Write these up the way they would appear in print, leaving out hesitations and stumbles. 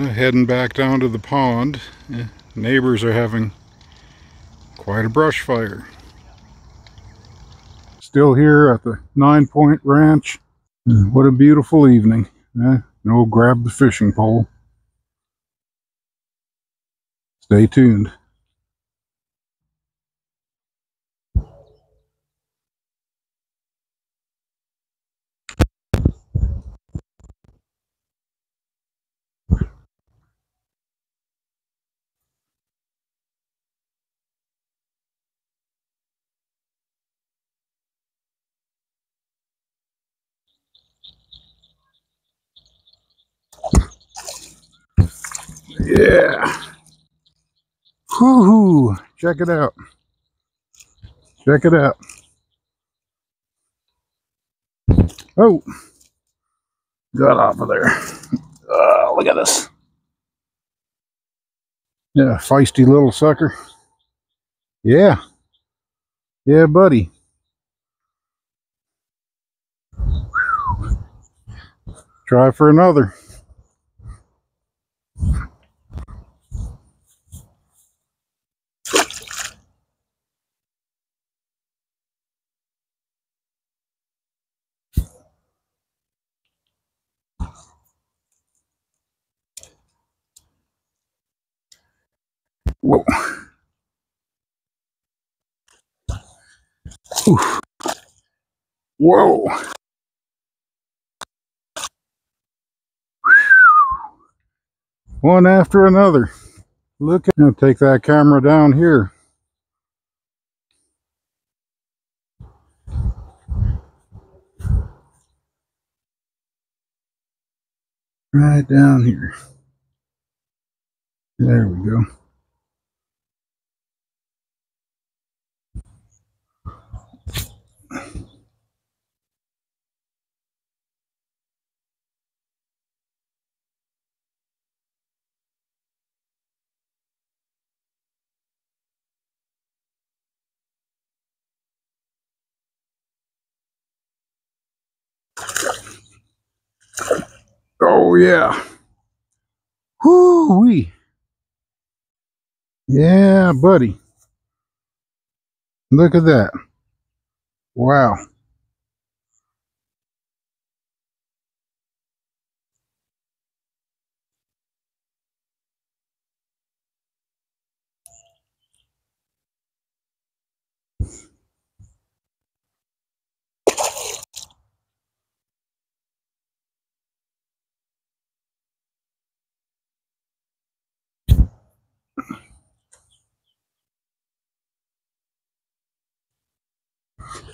Heading back down to the pond. Neighbors are having quite a brush fire. Still here at the 9 Point Ranch. What a beautiful evening. No, grab the fishing pole. Stay tuned. Yeah. Woohoo! Check it out. Check it out. Oh, got off of there. Look at this. Yeah, feisty little sucker. Yeah. Yeah, buddy. Try for another. Whoa. Oof. Whoa. One after another. Look at, I'll take that camera down here. Right down here. There we go. Oh yeah. Whoo-wee. Yeah, buddy. Look at that. Wow.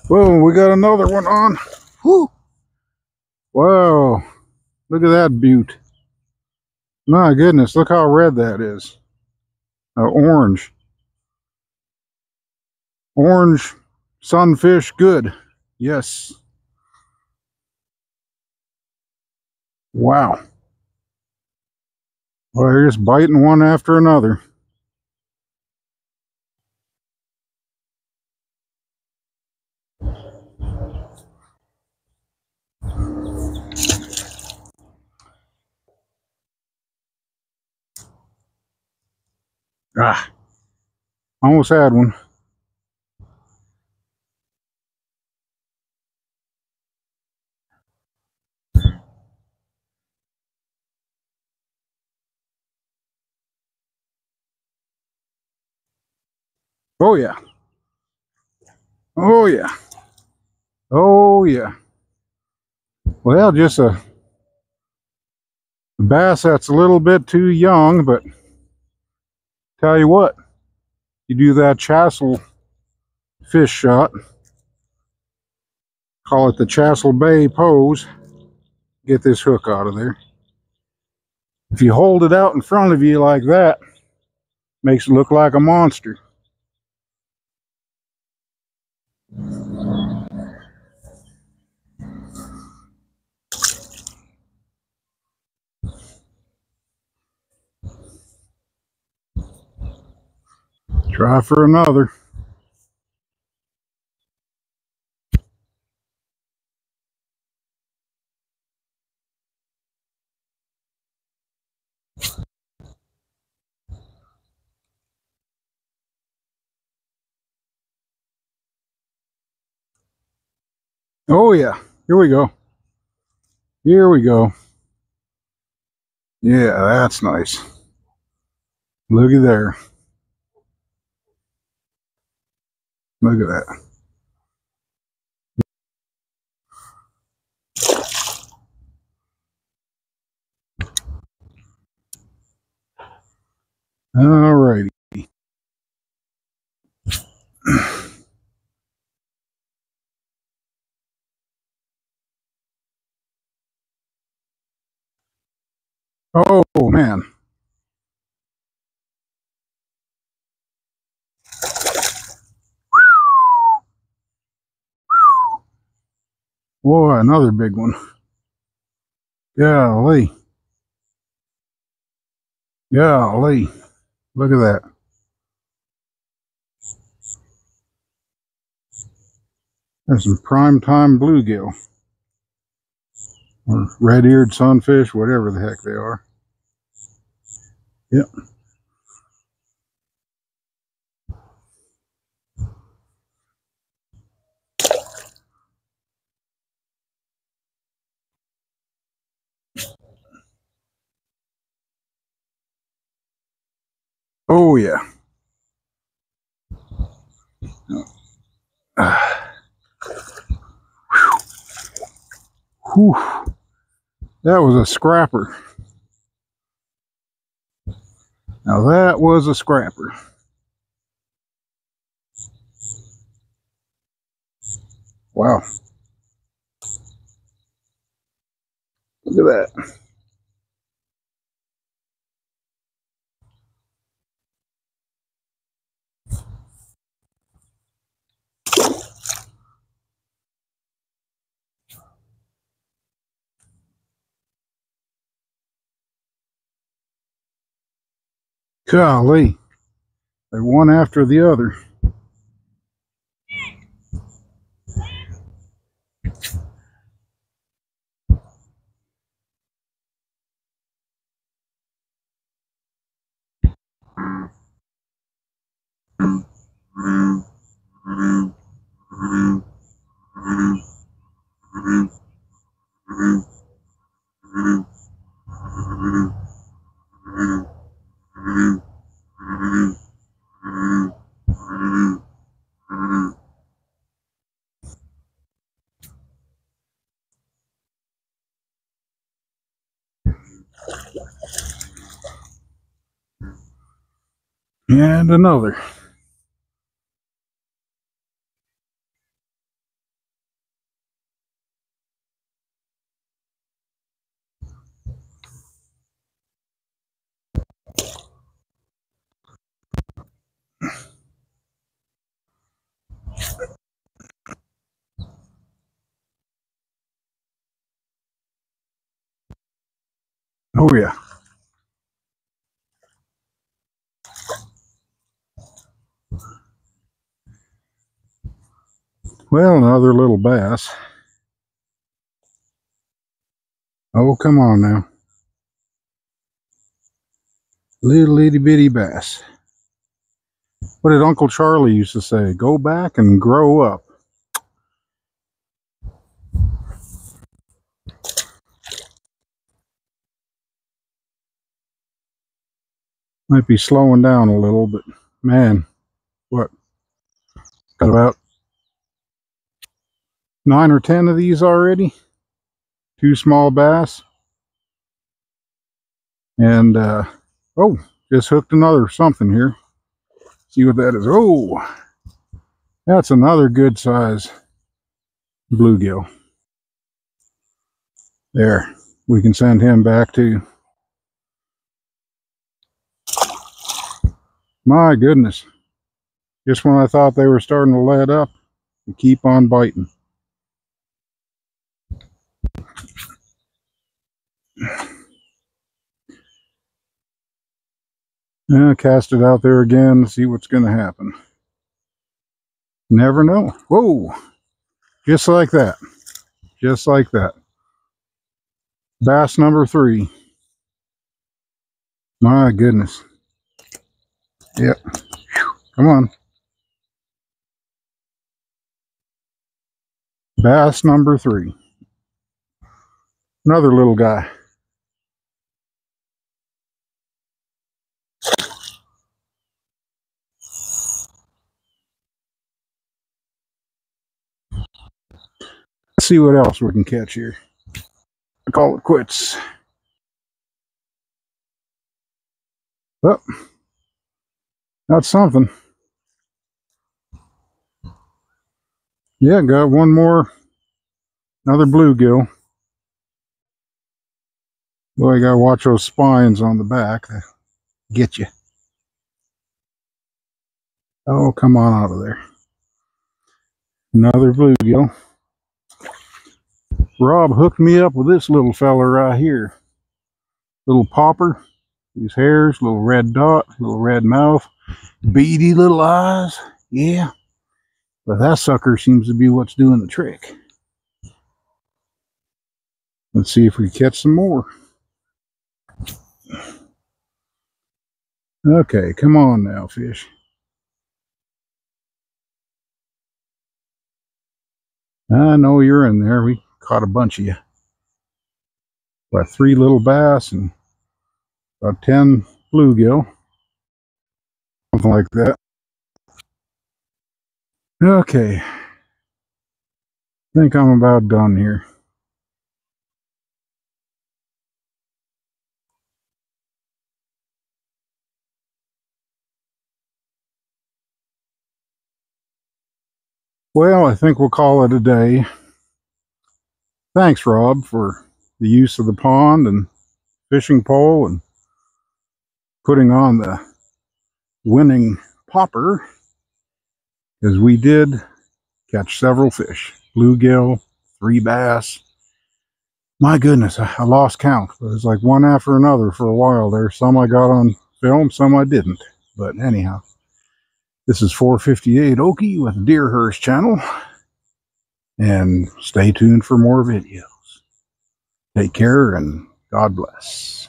Whoa, we got another one on. Whoo. Wow. Look at that beaut. My goodness, look how red that is. Orange. Orange sunfish, good. Yes. Wow. Well, they're just biting one after another. Ah, almost had one. Oh yeah. Oh yeah. Oh yeah. Well, just a bass that's a little bit too young, but tell you what, you do that Chassel fish shot, call it the Chassel Bay pose, get this hook out of there. If you hold it out in front of you like that, makes it look like a monster. Try for another. Oh yeah, here we go. Here we go. Yeah, that's nice. Looky there. Look at that. All righty. Oh man. Boy, another big one. Golly. Golly. Look at that. There's some prime time bluegill. Or red-eared sunfish, whatever the heck they are. Yep. Oh yeah. Whew. That was a scrapper. Now that was a scrapper. Wow. Look at that. Golly. They're one after the other. And another. Oh yeah. Well, another little bass. Oh, come on now. Little itty bitty bass. What did Uncle Charlie used to say? Go back and grow up. Might be slowing down a little, but man, what? Got about 9 or 10 of these already. 2 small bass. And, oh, just hooked another something here. See what that is. Oh, that's another good size bluegill. There, we can send him back too. My goodness. Just when I thought they were starting to let up, they keep on biting. Cast it out there again, see what's going to happen. Never know. Whoa, just like that. Just like that. Bass number 3. My goodness. Yep. Come on. Bass number 3. Another little guy. Let's see what else we can catch here. I call it quits. Oh, that's something. Yeah, got one more. Another bluegill. Boy, you gotta watch those spines on the back. They get you. Oh, come on out of there. Another bluegill. Rob hooked me up with this little fella right here. Little popper. These hairs, little red dot, little red mouth, beady little eyes. Yeah. But that sucker seems to be what's doing the trick. Let's see if we catch some more. Okay, come on now, fish. I know you're in there. We caught a bunch of you. About 3 little bass and about 10 bluegill. Something like that. Okay. I think I'm about done here. Well, I think we'll call it a day. Thanks, Rob, for the use of the pond and fishing pole and putting on the winning popper, because we did catch several fish. Bluegill, 3 bass. My goodness, I lost count. It was like one after another for a while there. Some I got on film, some I didn't. But anyhow, this is 458 Okie with the Deerhearse channel. And stay tuned for more videos. Take care and God bless.